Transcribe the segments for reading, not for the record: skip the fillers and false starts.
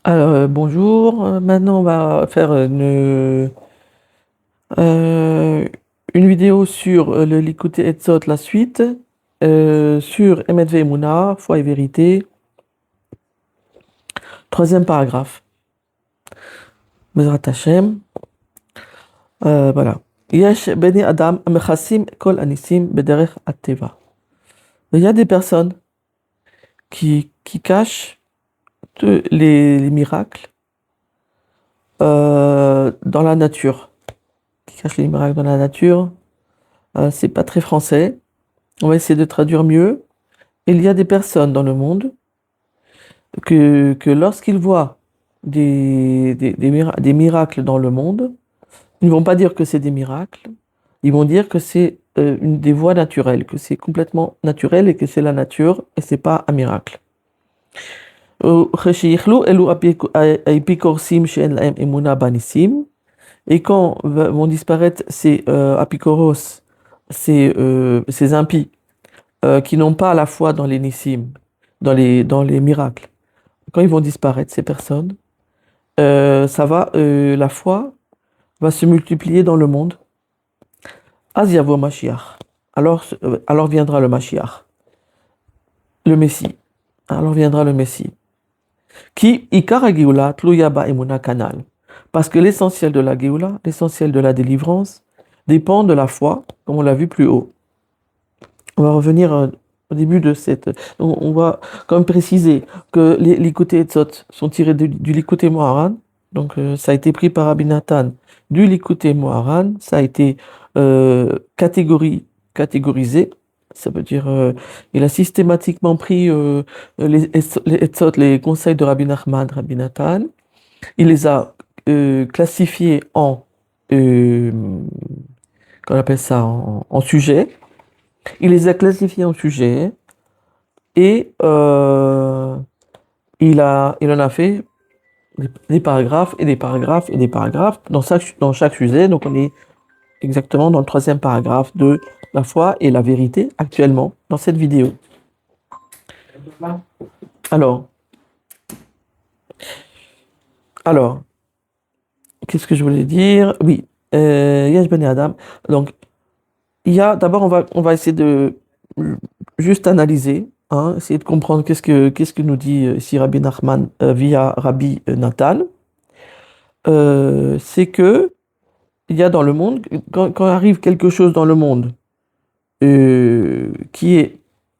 Alors, bonjour. Maintenant, on va faire euh, une vidéo sur le Likutei Etzot, la suite, sur Emet Ve'emunah, foi et vérité, troisième paragraphe. Bezrat Hashem. Voilà. Yesh beni Adam amechasim kol anisim bederech ateva. Il y a des personnes qui cachent les miracles dans la nature. Qui cachent les miracles dans la nature. C'est pas très français. On va essayer de traduire mieux. Il y a des personnes dans le monde que lorsqu'ils voient des miracles dans le monde, ils ne vont pas dire que c'est des miracles, ils vont dire que c'est des voies naturelles, que c'est complètement naturel et que c'est la nature et c'est pas un miracle. Et quand vont disparaître ces apikoros, ces impies, qui n'ont pas la foi dans les nissim, dans les miracles, quand ils vont disparaître, ces personnes, la foi va se multiplier dans le monde. Az yavo Mashiach. Alors viendra le Mashiach, le Messie. Alors viendra le Messie. Qui ikar ha-geoula tluya ba'emuna kanal. Parce que l'essentiel de la Géoula, l'essentiel de la délivrance, dépend de la foi, comme on l'a vu plus haut. On va revenir au début de cette. On va quand même préciser que les Likutei Etzot sont tirés du Likutei Moharan. Donc, ça a été pris par Rabbi Nathan du Likutei Moharan. Ça a été catégorisé. Ça veut dire, il a systématiquement pris les Etzot, les conseils de Rabbi Nachman, Rabbi Nathan. Il les a classifiés euh, qu'on appelle ça, en sujets. Il les a classifiés en sujets et il en a fait des paragraphes et des paragraphes et des paragraphes dans chaque sujet. Donc on est exactement dans le troisième paragraphe de la foi et la vérité actuellement dans cette vidéo. Alors, alors, qu'est-ce que je voulais dire? Oui, Yesh Ben Adam. Donc, d'abord, on va essayer de juste analyser, hein, essayer de comprendre qu'est-ce que nous dit ici Rabbi Nachman via Rabbi Nathan. C'est que il y a dans le monde, quand arrive quelque chose dans le monde qui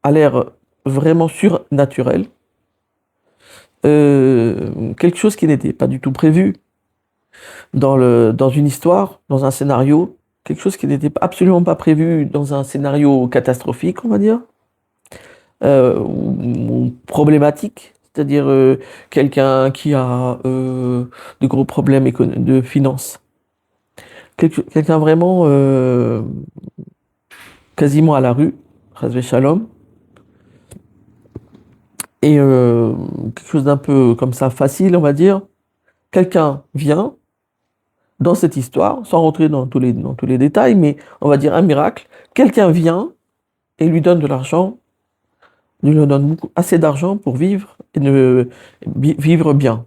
a l'air vraiment surnaturel, quelque chose qui n'était pas du tout prévu dans une histoire, dans un scénario, quelque chose qui n'était absolument pas prévu dans un scénario catastrophique, on va dire, ou problématique, c'est-à-dire quelqu'un qui a de gros problèmes de finances. Quelqu'un vraiment quasiment à la rue, Chasvé Shalom, et quelque chose d'un peu comme ça facile, on va dire. Quelqu'un vient dans cette histoire, sans rentrer dans tous les détails, mais on va dire un miracle. Quelqu'un vient et lui donne de l'argent, lui donne assez d'argent pour vivre et vivre bien.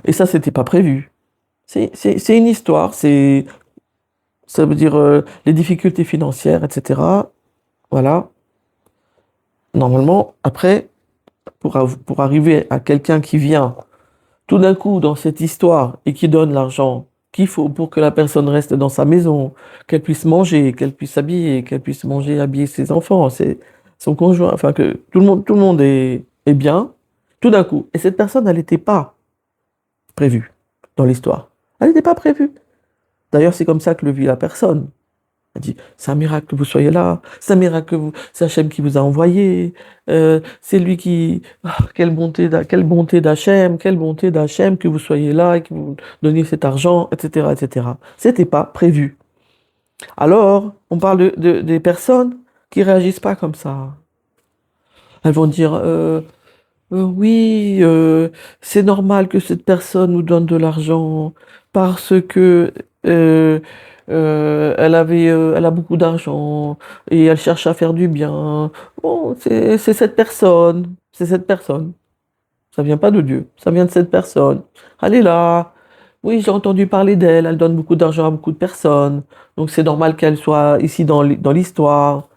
Et ça, c'était pas prévu. C'est une histoire, ça veut dire les difficultés financières, etc. Voilà. Normalement, après, pour arriver à quelqu'un qui vient tout d'un coup dans cette histoire et qui donne l'argent qu'il faut pour que la personne reste dans sa maison, qu'elle puisse manger, qu'elle puisse s'habiller, qu'elle puisse manger, habiller ses enfants, son conjoint, enfin que tout le monde est bien, tout d'un coup. Et cette personne, elle n'était pas prévue dans l'histoire. Elle n'était pas prévue. D'ailleurs, c'est comme ça que le vit la personne. Elle dit, c'est un miracle que vous soyez là, c'est un miracle c'est Hachem qui vous a envoyé, c'est lui qui, quelle bonté d'Hachem, quelle bonté d'Hachem que vous soyez là et que vous donniez cet argent, etc., etc. C'était pas prévu. Alors, on parle des personnes qui réagissent pas comme ça. Elles vont dire, oui, c'est normal que cette personne nous donne de l'argent parce que euh, elle a beaucoup d'argent et elle cherche à faire du bien. Bon, c'est cette personne, c'est cette personne. Ça vient pas de Dieu. Ça vient de cette personne. Elle est là. Oui, j'ai entendu parler d'elle. Elle donne beaucoup d'argent à beaucoup de personnes. Donc c'est normal qu'elle soit ici dans l'histoire.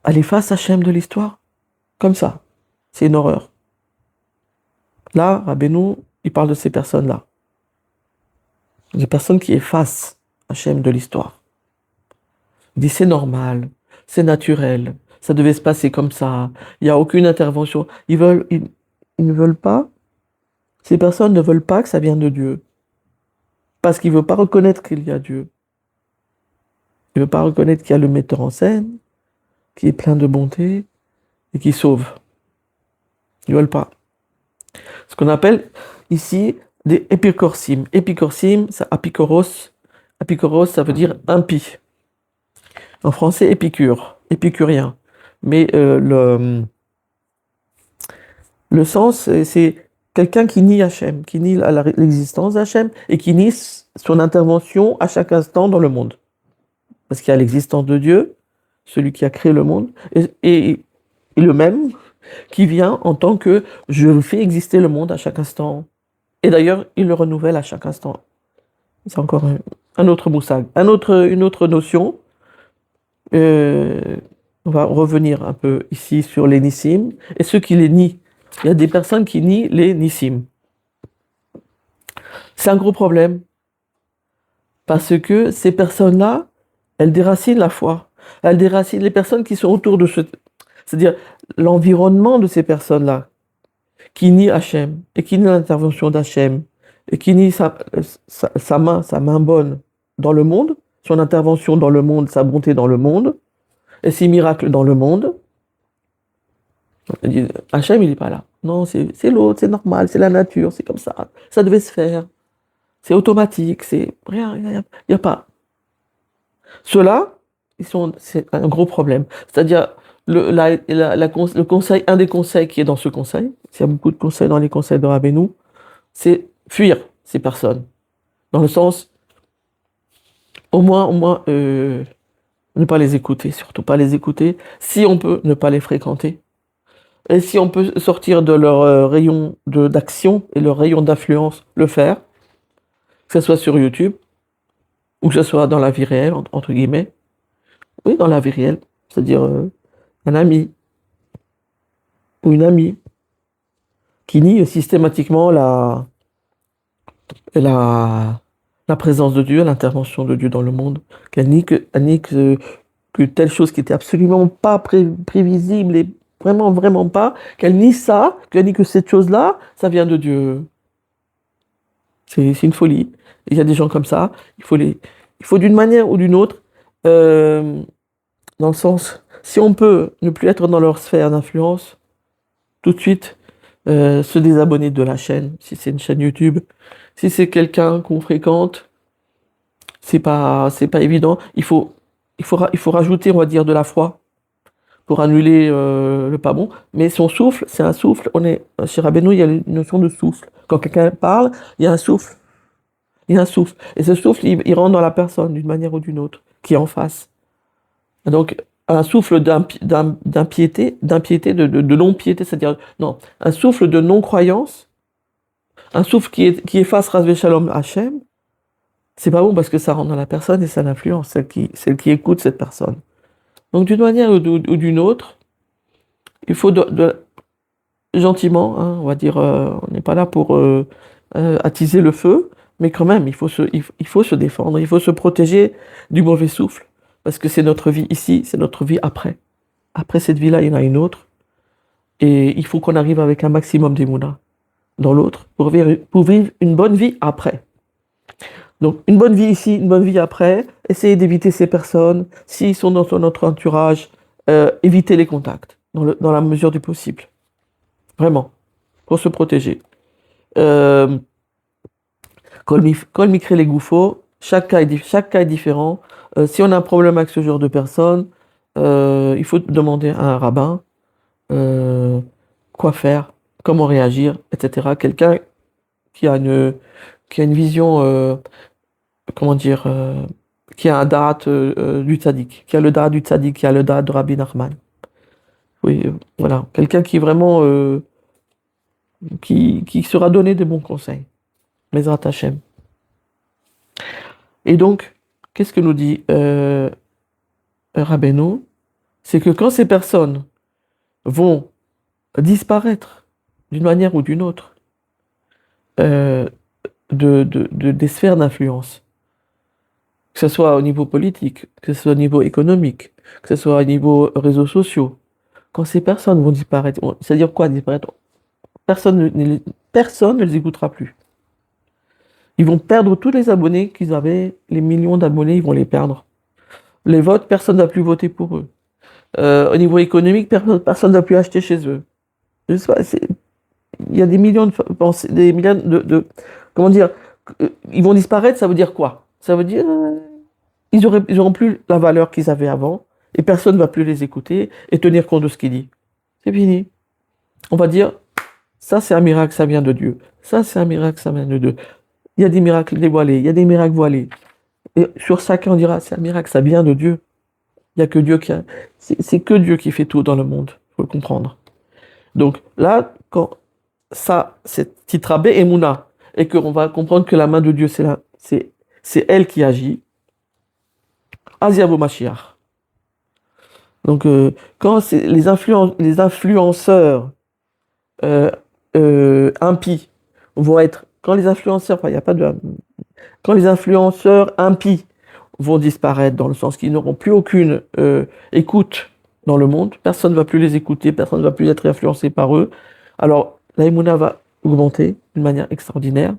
Elle efface Hachem de l'histoire. Comme ça. C'est une horreur. Là, Rabbeinu, il parle de ces personnes-là. Des personnes qui effacent Hachem de l'histoire. Il dit c'est normal, c'est naturel, ça devait se passer comme ça, il n'y a aucune intervention. Ils ne veulent pas, ces personnes ne veulent pas que ça vienne de Dieu. Parce qu'ils ne veulent pas reconnaître qu'il y a Dieu. Ils ne veulent pas reconnaître qu'il y a le metteur en scène, qui est plein de bonté et qui sauve. Ils ne veulent pas. Ce qu'on appelle ici des épicorsim. Épicorsim, c'est apikoros. Apikoros, ça veut dire impie. En français, épicure, épicurien. Mais le sens, c'est quelqu'un qui nie Hachem, qui nie l'existence d'Hachem et qui nie son intervention à chaque instant dans le monde. Parce qu'il y a l'existence de Dieu, celui qui a créé le monde, et le même qui vient en tant que je fais exister le monde à chaque instant. Et d'ailleurs, il le renouvelle à chaque instant. C'est encore un autre moussag, une autre notion. On va revenir un peu ici sur les nissim et ceux qui les nient. Il y a des personnes qui nient les nissim. C'est un gros problème parce que ces personnes-là, elles déracinent la foi. Elles déracinent les personnes qui sont autour de c'est-à-dire l'environnement de ces personnes-là qui nient Hachem et qui nient l'intervention d'Hachem et qui nient sa main bonne dans le monde, son intervention dans le monde, sa bonté dans le monde, et ses miracles dans le monde. Hachem, il n'est pas là. Non, c'est l'autre, c'est normal, c'est la nature, c'est comme ça. Ça devait se faire. C'est automatique, c'est rien, il n'y a pas. Ceux-là, c'est un gros problème. C'est-à-dire, le conseil, un des conseils qui est dans ce conseil, il y a beaucoup de conseils dans les conseils de Rabbeinu, c'est fuir ces personnes. Dans le sens, au moins, ne pas les écouter, surtout pas les écouter. Si on peut, ne pas les fréquenter. Et si on peut sortir de leur rayon d'action et leur rayon d'influence, le faire. Que ce soit sur YouTube, ou que ce soit dans la vie réelle, entre guillemets. Oui, dans la vie réelle. C'est-à-dire un ami ou une amie qui nie systématiquement la présence de Dieu, l'intervention de Dieu dans le monde. Qu'elle nie que telle chose qui était absolument pas prévisible et vraiment pas, qu'elle nie ça, qu'elle nie que cette chose-là, ça vient de Dieu. C'est une folie. Il y a des gens comme ça, il faut d'une manière ou d'une autre, dans le sens, si on peut ne plus être dans leur sphère d'influence, tout de suite, se désabonner de la chaîne, si c'est une chaîne YouTube, si c'est quelqu'un qu'on fréquente, c'est pas évident. Il faut rajouter, on va dire, de la foi pour annuler le pas bon. Mais son souffle, c'est un souffle. Chez Rabbeinu, il y a une notion de souffle. Quand quelqu'un parle, il y a un souffle. Il y a un souffle. Et ce souffle, il rentre dans la personne d'une manière ou d'une autre, qui est en face. Et donc, un souffle d'impiété, de non-piété, c'est-à-dire, non, un souffle de non-croyance, un souffle qui efface Rasvé Shalom Hachem, c'est pas bon parce que ça rentre dans la personne et ça l'influence, celle qui écoute cette personne. Donc, d'une manière ou d'une autre, il faut gentiment, hein, on va dire, on n'est pas là pour attiser le feu, mais quand même, il faut se défendre, il faut se protéger du mauvais souffle, parce que c'est notre vie ici, c'est notre vie après. Après cette vie-là, il y en a une autre, et il faut qu'on arrive avec un maximum d'émouna dans l'autre, pour vivre une bonne vie après. Donc, une bonne vie ici, une bonne vie après, essayez d'éviter ces personnes, s'ils sont dans notre entourage, évitez les contacts, dans la mesure du possible. Vraiment, pour se protéger. Kol mikre les gouffos, chaque cas est différent. Si on a un problème avec ce genre de personnes, il faut demander à un rabbin quoi faire, comment réagir, etc. Quelqu'un qui a une vision, comment dire, qui a un date du tzaddik, qui a le date du tzaddik, qui a le date de Rabbi Nachman. Oui, voilà, quelqu'un qui vraiment qui sera donné de bons conseils. Bezrat Hashem. Et donc, qu'est-ce que nous dit Rabbeinu? C'est que quand ces personnes vont disparaître d'une manière ou d'une autre euh, des sphères d'influence, que ce soit au niveau politique, que ce soit au niveau économique, que ce soit au niveau réseaux sociaux, quand ces personnes vont disparaître, c'est-à-dire quoi disparaître? Personne ne les écoutera plus. Ils vont perdre tous les abonnés qu'ils avaient, les millions d'abonnés, ils vont les perdre. Les votes, personne ne va plus voter pour eux. Au niveau économique, personne ne va plus acheter chez eux. Je sais pas, il y a des millions des millions comment dire, ils vont disparaître, ça veut dire quoi? Ça veut dire ils auront plus la valeur qu'ils avaient avant et personne ne va plus les écouter et tenir compte de ce qu'ils disent. C'est fini. On va dire, ça c'est un miracle, ça vient de Dieu. Ça c'est un miracle, ça vient de Dieu. Il y a des miracles dévoilés, il y a des miracles voilés. Et sur chacun, on dira, c'est un miracle, ça vient de Dieu. Il n'y a que Dieu qui a... C'est que Dieu qui fait tout dans le monde, il faut le comprendre. Donc là, quand ça, c'est Titrabé et Mouna, et qu'on va comprendre que la main de Dieu, c'est elle qui agit, Asiavo Mashiach. Donc quand c'est les influenceurs impies vont être... Quand les influenceurs, enfin, il n'y a pas de... Quand les influenceurs impies vont disparaître, dans le sens qu'ils n'auront plus aucune écoute dans le monde, personne ne va plus les écouter, personne ne va plus être influencé par eux, alors la Emouna va augmenter d'une manière extraordinaire.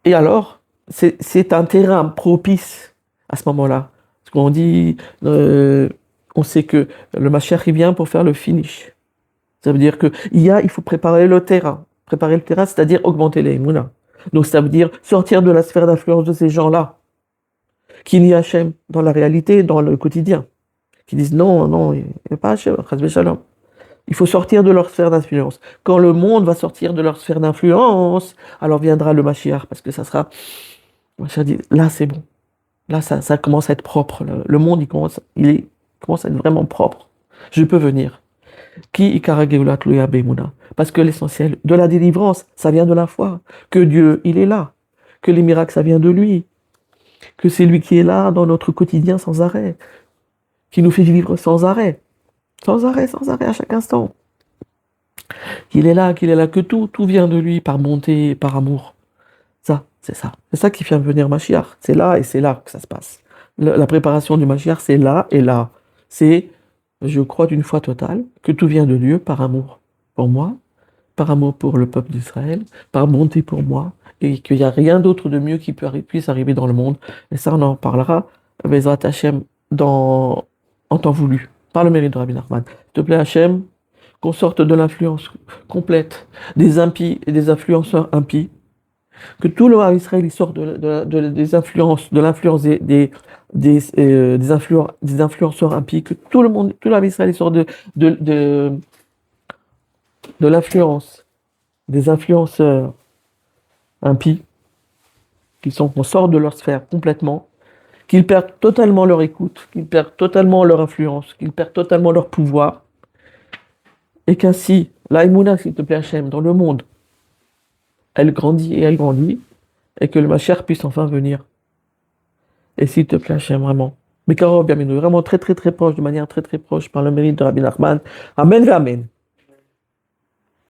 Et alors, c'est un terrain propice à ce moment-là. Parce qu'on dit, on sait que le Mashiach il vient pour faire le finish. Ça veut dire il faut préparer le terrain. Préparer le terrain, c'est-à-dire augmenter les Emouna. Donc ça veut dire sortir de la sphère d'influence de ces gens-là, qui nient Hachem dans la réalité, dans le quotidien, qui disent non, il n'y a pas Hachem, Shalom. Il faut sortir de leur sphère d'influence. Quand le monde va sortir de leur sphère d'influence, alors viendra le Mashiach, parce que ça sera... Le Mashiach dit, là c'est bon. Là ça commence à être propre. Le monde, il commence à être vraiment propre. Je peux venir. Parce que l'essentiel de la délivrance, ça vient de la foi. Que Dieu, il est là. Que les miracles, ça vient de lui. Que c'est lui qui est là dans notre quotidien sans arrêt. Qui nous fait vivre sans arrêt. Sans arrêt, à chaque instant. Qu'il est là, que tout vient de lui par bonté, par amour. Ça. C'est ça qui fait venir Mashiach. C'est là et c'est là que ça se passe. La préparation du Mashiach, c'est là et là. C'est, je crois d'une foi totale, que tout vient de Dieu par amour pour moi, par amour pour le peuple d'Israël, par bonté pour moi, et qu'il n'y a rien d'autre de mieux qui puisse arriver dans le monde. Et ça, on en parlera, Bezrat Hashem, en temps voulu, par le mérite de Rabbi Nachman. S'il te plaît, Hashem, qu'on sorte de l'influence complète des impies et des influenceurs impies, que tout le peuple d'Israël sorte des influences, de l'influence des influenceurs impies, que tout le peuple d'Israël sort de l'influence des influenceurs impies, qu'on sort de leur sphère complètement, qu'ils perdent totalement leur écoute, qu'ils perdent totalement leur influence, qu'ils perdent totalement leur pouvoir, et qu'ainsi, la Emouna, s'il te plaît, Hachem, dans le monde, elle grandit, et que le Mashiach puisse enfin venir. Et s'il te plaît, Hachem, vraiment. Mais Karo, bien, vraiment très, très, très proche, de manière très, très proche, par le mérite de Rabbi Nachman. Amen, amen.